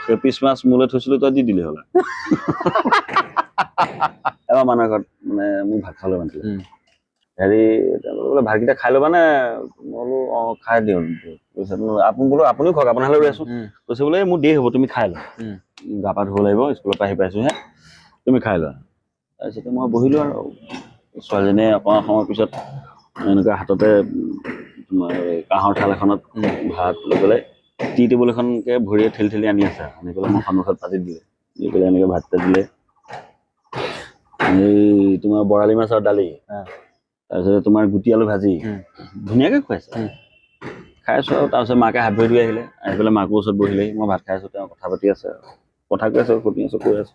সেই পিছ মাছ মোলৈ থৈছিলো তই দি দিলি হ'লে এবাৰ মানুহৰ ঘৰত মানে মোক ভাত খাবলৈ মাতিলে হেৰি বোলে ভাতকেইটা খাই ল'বা নে মই বোলো খাই দিওঁ আপুনি বোলো আপুনিও খাওক আপোনালৈ ৰৈ আছো কৈছে বোলে মোৰ দেৰি হ'ব তুমি খাই লোৱা গা পা ধুব লাগিব স্কুলৰ পৰা আহি পাইছোহে তুমি খাই লোৱা তাৰপিছতে মই বহিলো আৰু ছোৱালীজনীয়ে অকণমান সময়ৰ পিছত এনেকুৱা হাততে তোমাৰ কাঁহৰ থাল এখনত ভাত লৈ পেলাই টি টেবুল এখনকে ভৰিয়ে ঠেলি ঠেলি আনি আছে আনি পেলাই মোৰ সন্মুখত পাতি দিলে দি পেলাই এনেকৈ ভাতটা দিলে এই তোমাৰ বৰালি মাছৰ দালি তাৰপিছতে তোমাৰ গুটি আলু ভাজি ধুনীয়াকৈ খুৱাইছে খাই আছো আৰু তাৰপিছত মাকে হাত ভৰি ধুই আহিলে আহি পেলাই মাকৰ ওচৰত বহিলেহি মই ভাত খাই আছো তেওঁ কথা পাতি আছে কথা কৈ আছো শুনি আছো কৈ আছো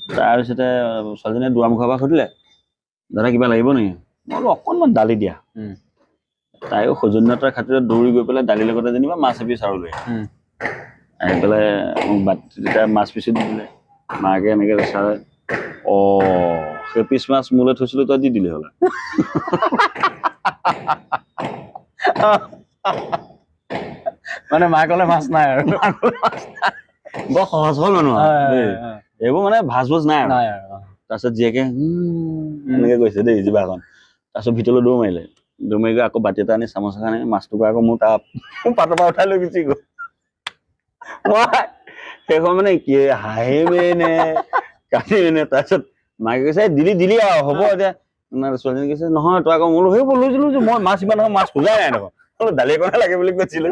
তাৰপিছতে ছোৱালীজনীয়ে দুৱাৰমুখৰ পৰা সুধিলে দাদা কিবা লাগিব নেকি মই বোলো অকণমান দালি দিয়া তাইও সৌজন্যতাৰ খাতিৰত দৌৰি গৈ পেলাই দালিৰ লগতে যেনিবা মাছ এপিচ আৰু লৈ আহি পেলাই মোক তেতিয়া মাছ পিচি দি দিলে মাকে এনেকৈ চাই সেই পিছ মাছ মোলৈ থৈছিলো তই দি দিলি হ'লে মানে মাকলে মাছ নাই আৰু বৰ সহজ হ'ল মানুহ এইবোৰ মানে ভাজ ভোজ নাই আৰু তাৰপিছত জীয়েকে এনেকে কৈছে দেই জিভাখন তাৰপিছত ভিতৰলৈ দৌৰ মাৰিলে দৌৰ মাৰি গৈ আকৌ বাতি এটা আনি চামুচ আনি মাছটো আকৌ মোৰ পাতৰ পৰা উঠাই লৈ গুচি গ'ল মই সেইখন মানে কি হাঁহিমে নে কান্দিমে নে তাৰপিছত মাকে কৈছে দিলি আৰু হ'ব এতিয়া ছোৱালীজনী কৈছে নহয় তই আকৌ মোলো সেই লৈছিলো যে মই মাছ ইমান নহয় মাছ খোজাই নাই দেখোন দালি অকণহে লাগে বুলি কৈছিলো